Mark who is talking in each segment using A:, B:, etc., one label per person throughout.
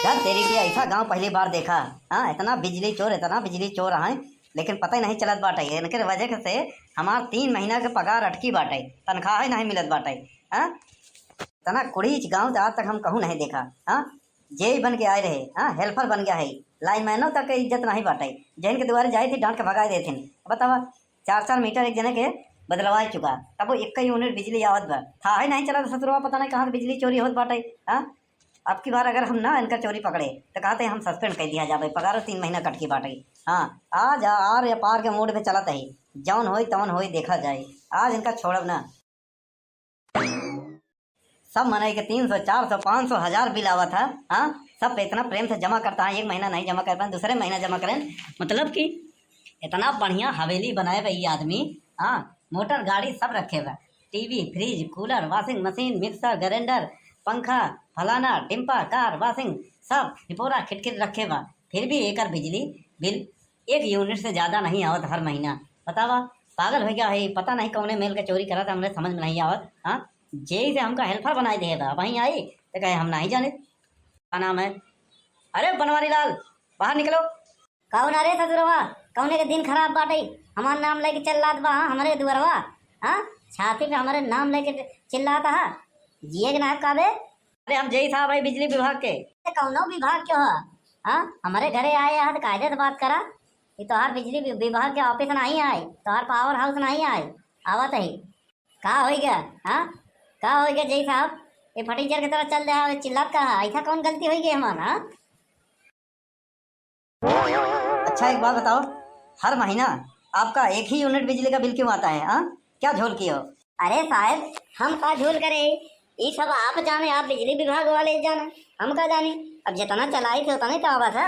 A: यार तेरी की ऐसा गांव पहली बार देखा। हाँ, इतना बिजली चोर है, लेकिन पता ही नहीं चलत बाटे। इनके वजह से हमार 3 महीना के पगार अटकी बाटे, तनख्वाह ही नहीं मिलत बाटे। हाँ, इतना कुड़ीच गाँव आज तक हम कहूँ नहीं देखा। हाँ, जेई बन के आए रहे, हाँ हेल्पर बन गया है। लाइन मैनों तक के इज्जत नहीं बाटे। जैन के द्वारे जाए थी डांट के भगा देते। बतावा, 4-4 मीटर एक जने के बदलवा चुका, तब वो 1 यूनिट बिजली आवत बा था ही नहीं चला। ससुरवा पता नहीं कहाँ से बिजली चोरी होत बाटे। हाँ, अब की बार अगर हम ना इनका चोरी पकड़े तो कहते हैं हम सस्पेंड कर दिया जाए, पगार 3 महीना कट की बाटे। हाँ, आज आर या पार के मूड में चलत है, जौन होई तवन होई देखा जाए। आज इनका छोड़ब ना। सब मनाई के 300, 400, 500, 1000 बिल आवा था। हाँ, सब इतना प्रेम से जमा करता है, 1 महीना नहीं जमा कर पाए, दूसरे महीना जमा करें। मतलब कि इतना बढ़िया हवेली बनाए भाई ये आदमी। हाँ, मोटर गाड़ी सब रखे हुआ, TV fridge cooler washing machine mixer grinder पंखा फलाना टिम्पा कार वाशिंग सब पूरा खिटखिट रखे हुआ। फिर भी एक बिजली बिल 1 यूनिट से ज़्यादा नहीं आवत हर महीना। बतावा, पागल हो गया है। पता नहीं कौन मेल के चोरी करा था, हमने समझ में नहीं आवत। हाँ, जेई से हमका हेल्पर बनाए देगा, वहीं आई तो कहे हम नहीं जाने क्या नाम है। अरे बनवारी लाल, बाहर निकलो।
B: कौन अरे ससुरवा, कौने के दिन खराब बाटे। हमार नाम लेके चल रहा बा हमारे दुअरवा। हाँ, छाती पे हमारे नाम लेके चिल्लाता है। जिए के नायब काबे।
A: अरे हम जेई साहब भाई बिजली विभाग के।
B: कौनो विभाग क्यों है? हाँ, हमारे घरे आए हैं तो कायदे से बात करा। ये तोहार बिजली विभाग के ऑफिस नहीं आए, तोहार पावर हाउस नहीं आए, आवत ही का हो गया। हाँ, का हो गया जय साहब, ये फटीचर की तरह चल रहा है, चिल्लात का है। ऐसा कौन गलती हुई गई हमारा?
A: अच्छा एक बात बताओ, हर महीना आपका 1 ही यूनिट बिजली का बिल क्यों आता है? हाँ, क्या झोल की हो?
B: अरे साहब, हम का झूल करे, ये सब आप जाने, आप बिजली विभाग वाले जाने, हम का जाने। अब जितना चलाई थे उतना ही तो आवा था।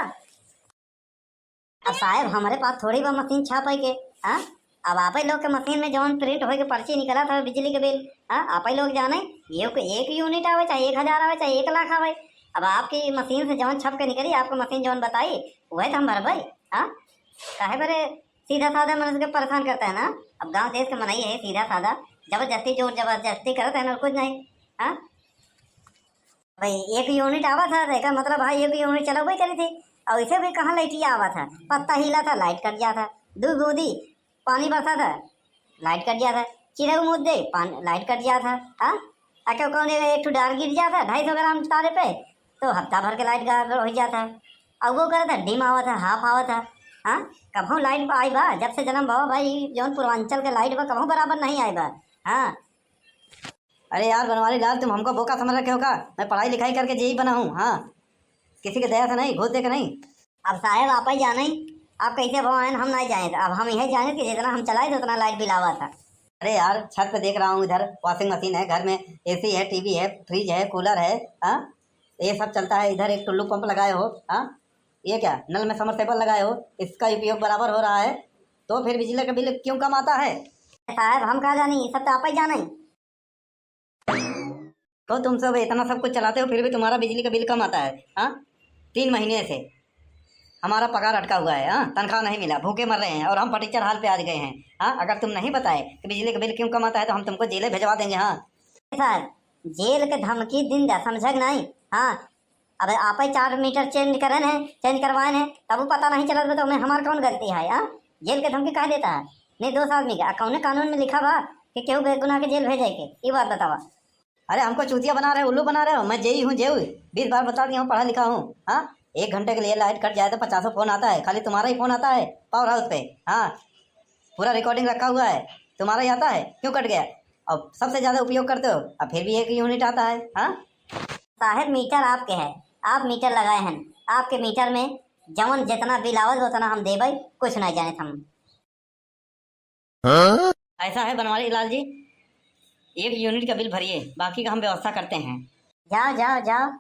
B: अब साहब हमारे पास थोड़ी बहुत मशीन छाप के। हाँ, अब आप ही लोग के मशीन में जौन प्रिंट होके पर्ची निकला था बिजली के बिल, हाँ आप ही लोग जाने। ये 1 यूनिट आवे चाहे 1000 आवे चाहे 1 लाख आवे, अब आपकी मशीन से जौन छप के निकली, आपको मशीन जौन बताई वही तो हम भर भाई। हाँ, काहे बरे सीधा साधा मनुष्य के परेशान करता है ना। अब गांव देश के मनाई है सीधा साधा, जबरदस्ती जोर जबरदस्ती करते हैं ना, कुछ नहीं। हाँ भाई, 1 यूनिट आवा था देखा, मतलब भाई 1 यूनिट चलो भाई करी थी। और इसे भी कहाँ लाइटिया आवा था, पत्ता हिला था लाइट कट गया था, दूध बूंदी पानी बरसा था लाइट कट गया था, चिड़ै मुद्दे लाइट कट गया था। हाँ, अगर कौन एक ठो डार गिर जाता 250 ग्राम तारे पे तो हफ्ता भर के लाइट गायब हो जाता है। अब वो करा था डिम आवा था, हाफ आवा था। हाँ, कभों लाइट आई बा जब से जन्म भाव भाई, जौन पूर्वांचल के लाइट बा कभों बराबर नहीं आई बा। हाँ,
A: अरे यार बनवारी लाल, तुम हमको बोका समझ रखे हो का? मैं पढ़ाई लिखाई करके जेई बना हूँ। हाँ, किसी के दया से नहीं, घूस दे के नहीं।
B: अब साहेब आप ही जाने, आप कैसे भवान हम नहीं जाने। अब हम यही जाने कि जितना हम चलाए उतना लाइट बिल आवा था।
A: अरे यार, छत पे देख रहा हूँ, इधर वॉशिंग मशीन है, घर में एसी है, टीवी है, फ्रिज है, कूलर है। हाँ, ये सब चलता है। इधर एक टुल्लू पंप लगाए हो। हाँ, ये क्या नल में समरसेबल लगाए हो, इसका उपयोग बराबर हो रहा है, तो फिर बिजली का बिल क्यों कम आता है?
B: साहब हम कहा जानी, ये सब तो आप ही जाने।
A: तो तुम सब इतना सब कुछ चलाते हो फिर भी तुम्हारा बिजली का बिल कम आता है। हाँ, 3 महीने से हमारा पगार अटका हुआ है। हाँ, तनख्वाह नहीं मिला, भूखे मर रहे हैं और हम फटीचर हाल पे आ गए हैं। हाँ, अगर तुम नहीं बताए कि बिजली का बिल क्यों कम आता है तो हम तुमको जेल भिजवा देंगे। हाँ
B: साहब, जेल के धमकी दिन जा समझ नहीं। हाँ, अब आप ही 4 मीटर चेंज करन है, चेंज करवाए हैं, तब वो पता नहीं चलत तो हमें हमार कौन गलती है? हाँ, जेल के धमकी कह देता है नहीं, 2 आदमी का कौन कानून में लिखा बा कि केहू बेगुनाह के जेल भेजे के? ये बात बतावा।
A: अरे हमको चूतिया बना रहे हो, उल्लू बना रहे हो। मैं जेई हूँ, जेई 20 बार बता दिया हूँ, पढ़ा लिखा हूँ। हाँ, 1 घंटे के लिए लाइट कट जाए तो 50 फोन आता है, खाली तुम्हारा ही फोन आता है पावर हाउस पे। हाँ, पूरा रिकॉर्डिंग रखा हुआ है, तुम्हारा ही आता है, क्यों कट गया? अब सबसे ज़्यादा उपयोग करते हो, अब फिर भी 1 यूनिट आता है। हाँ,
B: साहब मीटर आपके है, आप मीटर लगाए हैं, आपके मीटर में जवन जितना बिल आवत उतना हम देबै, कुछ नहीं जाने हम।
A: ऐसा है बनवारी लाल जी, 1 यूनिट का बिल भरिए, बाकी का हम व्यवस्था करते हैं।
B: जाओ जाओ जाओ,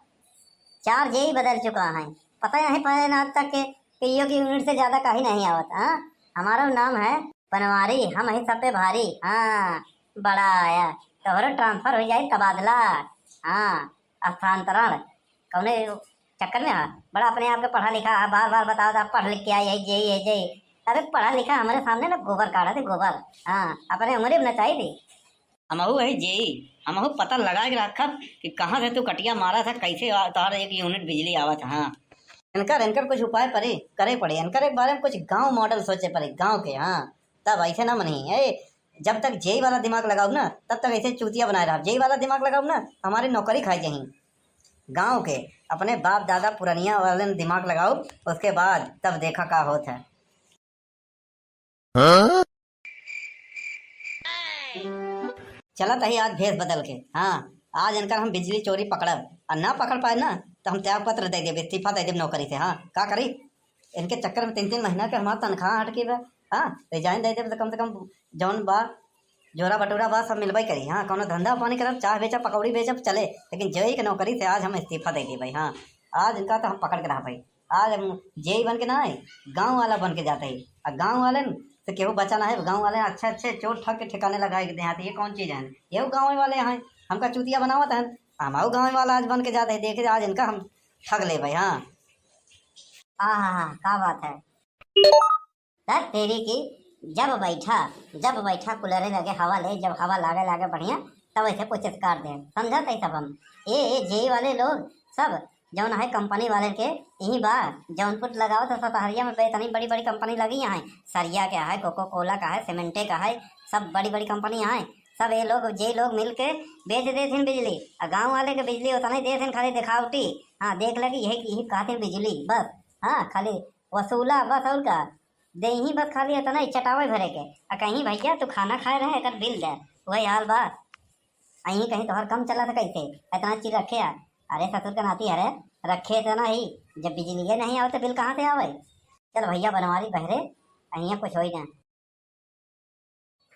B: 4 जेई बदल चुका है, पता नहीं पाए आज तक के कि 1 यूनिट से ज्यादा का ही नहीं आवत। हाँ, हमारा नाम है बनवारी, हम ही सब पे भारी। हाँ, बड़ा आया तो ट्रांसफर हो जाए, तबादला। हाँ, स्थानांतरण कौने चक्कर में है? बड़ा अपने आप को पढ़ा लिखा है, बार बार बताओ आप पढ़ लिख के आए यही जेई है जेई। अरे पढ़ा लिखा हमारे सामने ना गोबर काढ़ा थे, गोबर। हाँ, अपने उम्र में चाहिए थी।
A: हमहू है जी, हमहू पता लगा के रखा कि कहाँ से तू कटिया मारा था, कैसे तार एक यूनिट बिजली आवा था। हाँ, इनकर इनकर कुछ उपाय पड़े करे पड़े, इनकर एक बारे में कुछ गांव मॉडल सोचे पड़े गांव के। हाँ, तब ऐसे ना मनी ए, जब तक जेई वाला दिमाग लगाओ ना तब तक ऐसे चूतिया बनाए रहा। जेई वाला दिमाग लगाओ ना हमारी नौकरी खाई जाही। गांव के अपने बाप दादा पुरानिया वाले ने दिमाग लगाओ, उसके बाद तब देखा का होता है। चला तही आज भेस बदल के। हाँ, आज इनकर हम बिजली चोरी पकड़ब, और ना पकड़ पाए ना तो हम त्याग पत्र दे देब, इस्तीफा दे देब नौकरी से। हाँ, का करी इनके चक्कर में 3-3 महीना के हमारा तनख्वाह हट के बा। हाँ, रिजाइन दे देब तो कम से कम जौन बा जोरा बटोरा बा सब मिलबई करी। हाँ, कोनो धंधा पानी करब, चाह बेचब पकौड़ी बेचब चले, लेकिन जेई के नौकरी से आज हम इस्तीफा दे देब। हाँ, आज इनका तो हम पकड़ के रहा भाई। आज हम जेई बन के ना है, गाँव वाला बन के जाते ही। और गाँव वाले तो केहू बचा ना है। गाँव वाले अच्छे अच्छे चोट ठग के ठिकाने लगाए देहात। ये कौन चीज़ है? ये गाँव वाले हैं, हमका चूतिया बनावत है। हमारे गाँव वाला आज बन के जाते हैं, देखे आज इनका हम ठग ले भाई। हाँ
B: हाँ हाँ हाँ, क्या बात है सर तेरी की। जब बैठा कूलरे लगे हवा ले, जब हवा लागे लागे बढ़िया तब ऐसे कोशिश कर दे। समझा तई सब हम ये जेई वाले लोग सब जौन है कंपनी वाले के यही बा जौनपुर लगाओ तो सतहरिया में बेतनी बड़ी बड़ी कंपनी लगी यहाँ। सरिया का है, कोको कोला का है, सीमेंटे का है, सब बड़ी बड़ी कंपनी यहाँ। सब ये लोग जे लोग मिल के बेच देते बिजली, और गाँव वाले के बिजली होता नहीं देते खाली दिखावटी। हाँ, देख लगी यही कहते बिजली बस। हाँ, खाली वसूला बस, और का दे ही बस, खाली इतना ही चटावे भरे के। कहीं भैया तू खाना खाए रहे एक बिल दे, वही हाल बा। अहीं कहीं तोहर कम चला था कैसे इतना चीज रखे आ? अरे ससुर का नाती अरे रखे तो नहीं, जब बिजली नहीं आवे तो बिल कहाँ से आवे? चल भैया बनवारी बहरे, अहिया कुछ हो ही ना।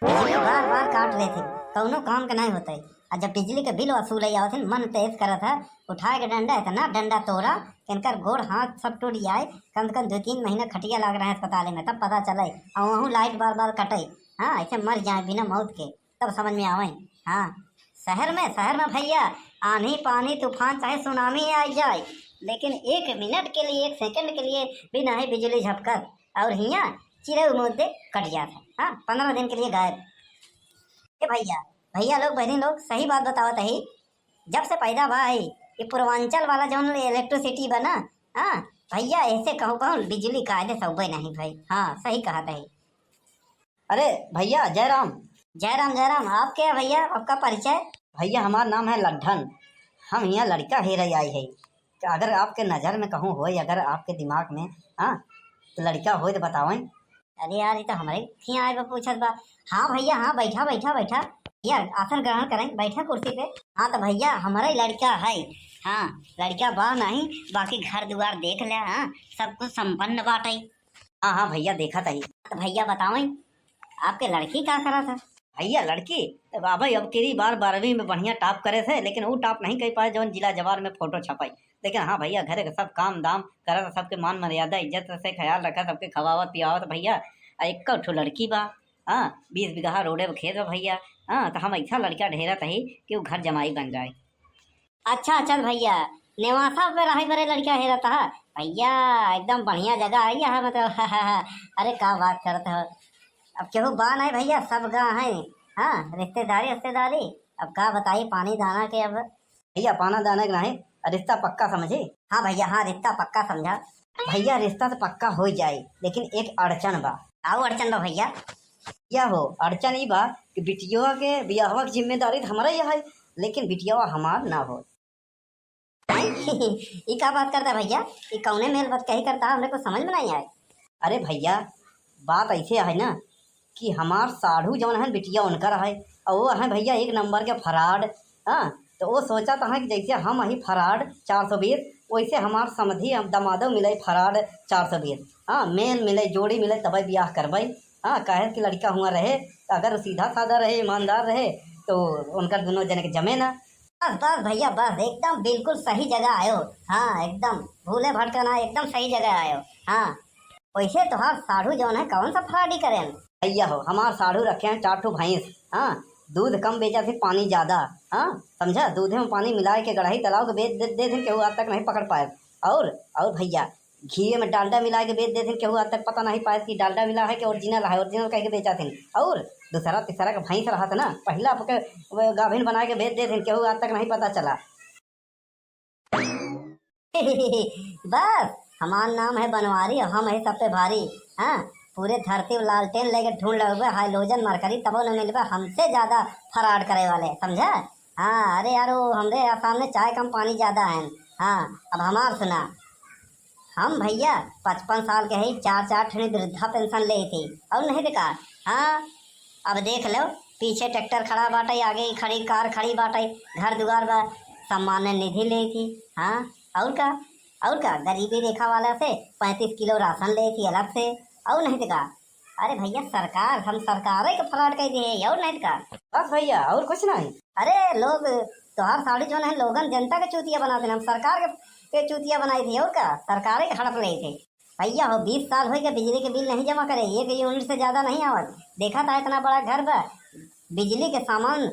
B: बिजली बार बार काट लेते, कौनो काम के नहीं होते। और जब बिजली के बिल वसूल आवत मन तेज करत है, उठाए के डंडा इतना डंडा तोड़ा कि इनकर गोड़ हाथ सब टूट जाए। कम से कम 2-3 महीना खटिया लग रहा है अस्पताल में, तब पता चले। और वहाँ लाइट बार बार कटे, हाँ ऐसे मर जाए बिना मौत के, तब समझ में आवे। हाँ, शहर में भैया आंधी पानी तूफान चाहे सुनामी आ जाए, लेकिन 1 मिनट के लिए 1 सेकंड के लिए भी नहीं बिजली झपकर, और हियाँ चिरे मुद्दे कट जाते। हाँ, 15 दिन के लिए गायब। भैया लोग बहनी लोग सही बात बतावत है। जब से पैदा हुआ है ये पूर्वांचल वाला जौन इलेक्ट्रिसिटी बना, हाँ भैया ऐसे कहूँ बिजली कायदे सौबे नहीं भाई। हाँ, सही कहा था।
A: अरे भैया जयराम।
B: जयराम, आप क्या भैया, आपका परिचय?
A: भैया हमारा नाम है लड्ढन, हम यहाँ लड़का हेरे आई है। अगर आपके नज़र में कहूँ हो, अगर आपके दिमाग में हाँ तो लड़का हो तो बताओ।
B: अरे यार ये तो हमारे यहाँ आए पूछत बा। हाँ भैया, हाँ बैठा भैया, आसन ग्रहण करें, बैठा कुर्सी पे। हाँ तो भैया हमारा ही लड़का है। हाँ, लड़का बा नहीं, बाकी घर द्वार देख ले। हाँ, सब कुछ संपन्न बाटे।
A: हाँ भैया देखा था।
B: तो भैया बताओ आपके लड़की क्या करा था?
A: भैया लड़की तो बाबा अब तेरी बार 12वीं में बढ़िया टॉप करे थे, लेकिन वो टॉप नहीं कर पाए जौन जिला जवार में फोटो छपाई। लेकिन हाँ भैया घरे का सब काम दाम करा, सबके मान मर्यादा इज्जत से ख्याल रखा, सबके खवावत पियावत भैया। एक ठो लड़की बा। हाँ, 20 बीघा रोडे में खेत बा भैया। हाँ, तो हम ऐसा लड़का ढेरा तही कि वो घर जमाई बन जाए।
B: अच्छा चल भैया, नेवासा पे रही बड़े लड़का हेरा था भैया, एकदम बढ़िया जगह आई है मतलब। अरे क्या बात करते हो, अब केहू बा नहीं भैया, सब गाँव है। हाँ, रिश्तेदारी अब क्या बताइए पानी दाना के। अब
A: भैया पाना दाना के नहीं, रिश्ता पक्का समझे?
B: हाँ भैया, हाँ रिश्ता पक्का समझा।
A: भैया रिश्ता तो पक्का हो जाए, लेकिन एक अड़चन बा।
B: आओ अड़चन बा भैया?
A: क्या हो अड़चन? ई बा कि बिटिया के बियाहवा की जिम्मेदारी तो हमारा ही है, लेकिन बिटिया हमार ना हो।
B: ये क्या बात करता भैया, ये कौने मेल बात कही करता है, हमने को समझ में नहीं आए।
A: अरे भैया बात ऐसे है ना कि हमार साढ़ू जौन है बिटिया उनकर है, और वो है भैया 1 नंबर के फराड। हाँ, तो वो सोचा था कि जैसे हम ही फराड 420, वैसे हमार समझी हम दमादो मिले फराड 420। हाँ, मेल मिले जोड़ी मिले तब ब्याह करवाई। हाँ, कहे कि लड़का हुआ रहे, अगर सीधा साधा रहे ईमानदार रहे तो उनका दोनों जने के जमे ना।
B: बस भैया बस, एकदम बिल्कुल सही जगह आयो। हाँ, एकदम भूले भटकना, एकदम सही जगह आयो। हाँ, वैसे तोहार साढ़ू जौन है कौन सा फराडी करें?
A: भैया हो हमार साढ़ू रखे हैं 4 ठो भैंस। हाँ, दूध कम बेचा थे, पानी ज़्यादा। हाँ समझा, दूधे में पानी मिला के गढ़ाई तालाब के बेच दे थे, केहू आज तक नहीं पकड़ पाए। और भैया घी में डालडा मिला के बेच देते, केहू आज तक पता नहीं पाए कि डालडा मिला है कि ओरिजिनल है, ओरिजिनल कह के बेचा थे। और दूसरा तीसरा का भैंस रहा था ना, पहला पके गाभिन बना के बेच देते, केहू आज तक नहीं पता चला।
B: बस हमारा नाम है बनवारी, हम है सब पे भारी। हाँ, पूरे धरती लालटेन लेके ढूंढ रहे हाइलोजन मरकरी तबो न मिलबे हमसे ज्यादा फराड करे वाले, समझा। हाँ अरे यार वो हमरे सामने चाय कम पानी ज्यादा है। हाँ अब हमार सुना, हम भैया 55 साल के है, 4 ठनी वृद्धा पेंशन ले थी और नहीं देखा। हाँ अब देख लो, पीछे ट्रैक्टर खड़ा बाटे, आगे खड़ी कार खड़ी बाटे, घर दुआर बा, सम्मान निधि ले थी। हाँ और का गरीबी रेखा वाला से 35 किलो राशन ले थी अलग से, और नहीं देखा। अरे भैया सरकार, हम सरकार के फ्रॉड कर दिए और नहीं देखा।
A: बस भैया और कुछ नहीं।
B: अरे लोग तोहार साड़ी जो है लोगन जनता के चूतिया बनाते हैं, हम सरकार के चूतिया बनाई थी और का सरकार के हड़प ले थे। भैया हो 20 साल हो गए बिजली के बिल नहीं जमा करे, 1 यूनिट से ज्यादा नहीं आवत। देखा था इतना बड़ा घर बा, बिजली के सामान,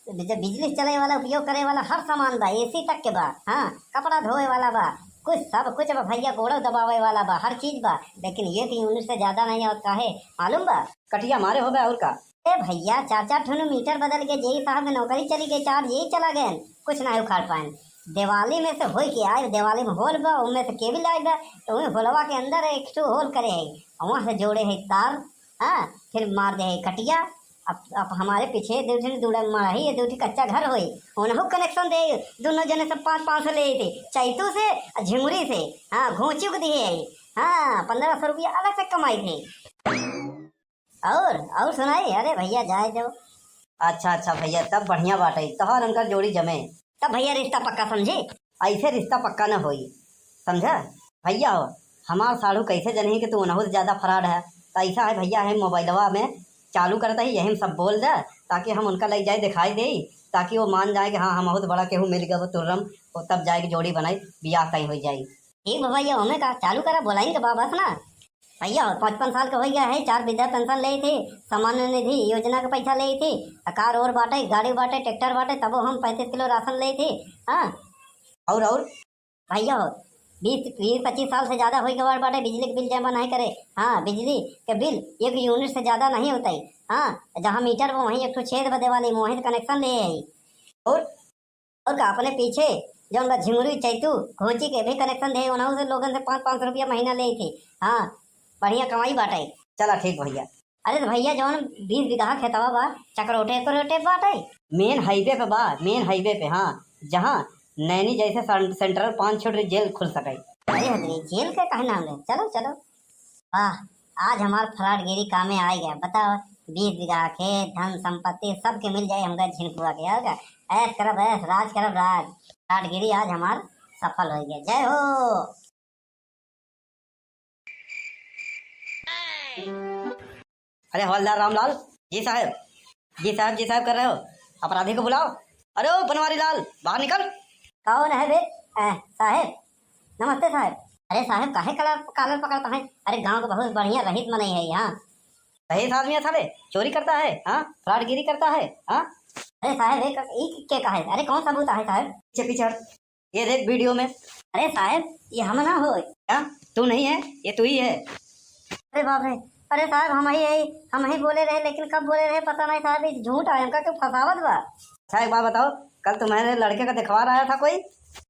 B: बिजली चले वाला उपयोग करे वाला हर सामान बा, एसी तक के बा। हाँ कपड़ा धोए वाला बा, कुछ सब कुछ बा भैया, गोड़ दबावे वाला बा, हर चीज बा, लेकिन 1 यूनिट से ज्यादा नहीं आवत। काहे मालूम बा?
A: कटिया मारे हो गए और का।
B: ए भैया 4 ठुनु मीटर बदल के जेई साहब में नौकरी चली गई, चार्ज यही चला गए, कुछ नहीं उखाड़ पाए। दिवाली में से हो के आए, दिवाली में होल बा, उनमें से केबल आए बा, तो उन्हें होलवा के अंदर एक ठो होल करे है, वहाँ से जोड़े है तार। हाँ फिर मार दे है कटिया। अब हमारे पीछे दूल्हा माही है, 2 कच्चा घर हुई, उन्होंने कनेक्शन दे, दोनों जने सब 500 ले थे, चैतू से झिंगुरी से। हाँ घोंची को दिए है। हाँ 1500 रुपया अलग से कमाई थे। और सुनाई। अरे भैया जाए दो।
A: अच्छा भैया, तब बढ़िया बात है, तोहार उनका जोड़ी जमे,
B: तब भैया रिश्ता पक्का समझे।
A: ऐसे रिश्ता पक्का न होई, समझा भैया। हो हमार साढ़ू कैसे जने कि तू उनहु से ज्यादा फराड है, तो ऐसा है भैया, है मोबाइलवा में चालू करता ही यही सब बोल दे, ताकि हम उनका ले जाए दिखाई दे, ताकि वो मान जाए कि हाँ हम बहुत बड़ा केहू मिल गया वो तुर्रम, वो तब जाए जोड़ी बनाई, ब्याह तय हो जाए।
B: ठीक भैया, हमें का चालू करा बोलाएंगे बाबा ना। भैया 55 साल का हो गया है, 4 वृद्धा पेंशन ले थे, सामान्य निधि योजना का पैसा ले थे, कार और बांटे, गाड़ी बांटे, ट्रैक्टर बांटे, तब हम 35 किलो राशन ले थे। हाँ
A: और
B: भैया 20-25 साल से ज्यादा हो गया बाटे, बिजली के बिल जमा नहीं करे। हाँ बिजली के बिल 1 यूनिट से ज्यादा नहीं होता है। हाँ जहाँ मीटर वो वहीं एक ठो छेद बदे वाली वहीं से कनेक्शन ले है। और का अपने पीछे जो उनका झिंगुरी चैतू घोची के भी कनेक्शन दे, उन्होंने से लोगन से 500 रुपया महीना ले थे। हाँ बढ़िया कमाई बाटे।
A: चला ठीक भैया।
B: अरे तो भैया जो 20 बीघा खेतवा बा, चक्रोटे बाटे,
A: मेन हाईवे पे बा, मेन हाईवे पे। हाँ जहाँ नैनी जैसे सेंट्रल 5 छोटे जेल खुल सके।
B: अरे हदरी जेल का कहना है। चलो वाह, आज हमार फराडगिरी कामे आ गया। बताओ 20 बीघा खेत, धन संपत्ति सबके मिल जाए हमका झिनकुआ के। होगा ऐस करब ऐस, राज करब राज। फराडगिरी आज हमार सफल हो गया। जय हो।
A: अरे हवलदार रामलाल जी साहब कर रहे हो, अपराधी को बुलाओ। अरे ओ बनवारी लाल बाहर निकल।
B: कौन है बे? साहेब नमस्ते साहेब। अरे साहेब काहे कालर पकड़ता है? अरे गांव का बहुत बढ़िया रहित मन है यहाँ।
A: रहीस आदमी है साले, चोरी करता है, हाँ फ्रॉडगिरी करता है। हाँ
B: अरे साहेब एक क्या कहा है? अरे कौन सबूत है साहेब?
A: पीछे हट, ये देख वीडियो में।
B: अरे साहेब ये हम ना हो।
A: क्या तू नहीं है? ये तू ही है।
B: अरे बाप रे, अरे साहब हम ही बोले रहे, लेकिन कब बोले रहे पता नहीं साहब, ये झूठ है हमका क्यों फसावत बा।
A: अच्छा एक बात बताओ, कल तुम्हारे लड़के का दिखवा रहा था कोई?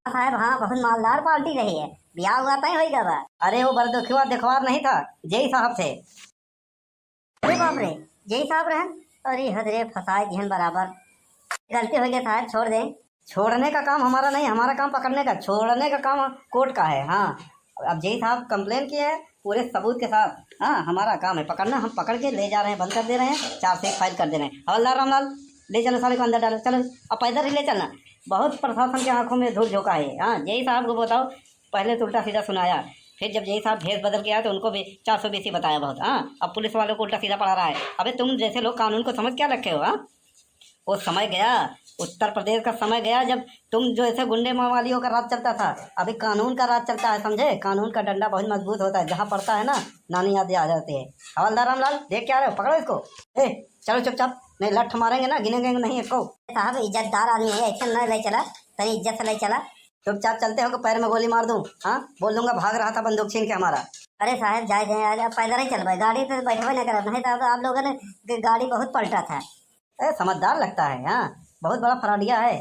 B: साहब हाँ बहुत मालदार पार्टी रही है, ब्याह हुआ तय हो गया बा।
A: अरे वो बरदुखिया दिखवार नहीं था, जय साहब थे।
B: अरे बाप रे, जय साहब रहन। अरे हदरे फसाए गहन बराबर, गलती हो गया साहब, छोड़ दें।
A: छोड़ने का काम हमारा नहीं, हमारा काम पकड़ने का, छोड़ने का काम कोर्ट का है। हाँ अब जय साहब कंप्लेन किए हैं पूरे सबूत के साथ। हाँ हमारा काम है पकड़ना, हम पकड़ के ले जा रहे हैं, बंद कर दे रहे हैं, 4 से 1 फाइल कर दे रहे हैं। हवलदार रामलाल ले चलो साले को अंदर डालो, चलो अब पैदल ही ले चलना। बहुत प्रशासन के आंखों में धूल झोंका है। हाँ जय साहब को बताओ, पहले तो उल्टा सीधा सुनाया, फिर जब जय साहब भेस बदल के आया तो उनको भी 420 बताया बहुत। हाँ अब पुलिस वालों को उल्टा सीधा पढ़ा रहा है। अबे तुम जैसे लोग कानून को समझ क्या रखे हो? हाँ वो समय गया, उत्तर प्रदेश का समय गया जब तुम जो ऐसे गुंडे मावालियों का राज चलता था। अभी कानून का राज चलता है, समझे? कानून का डंडा बहुत मजबूत होता है, जहाँ पड़ता है ना नानी यादें आ जाती है। हवलदार रामलाल देख क्या रहे हो, पकड़ो इसको। चलो चुपचाप, नहीं लठ मारेंगे ना, गिनेंगे नहीं इसको।
B: साहब इज्जतदार आदमी है, ऐसे न ले चला, तनी इज्जत से ले चला।
A: चुपचाप चलते हो कि पैर में गोली मार दूं? हाँ, बोल दूंगा भाग रहा था बंदूक छीन के हमारा।
B: अरे साहब जाए जाए आज आप पैदल ही चल भाई, गाड़ी तो बैठबे ना करत, नहीं तो आप लोगों ने गाड़ी बहुत पलटा था।
A: समझदार लगता है। हाँ, बहुत बड़ा फराडिया है।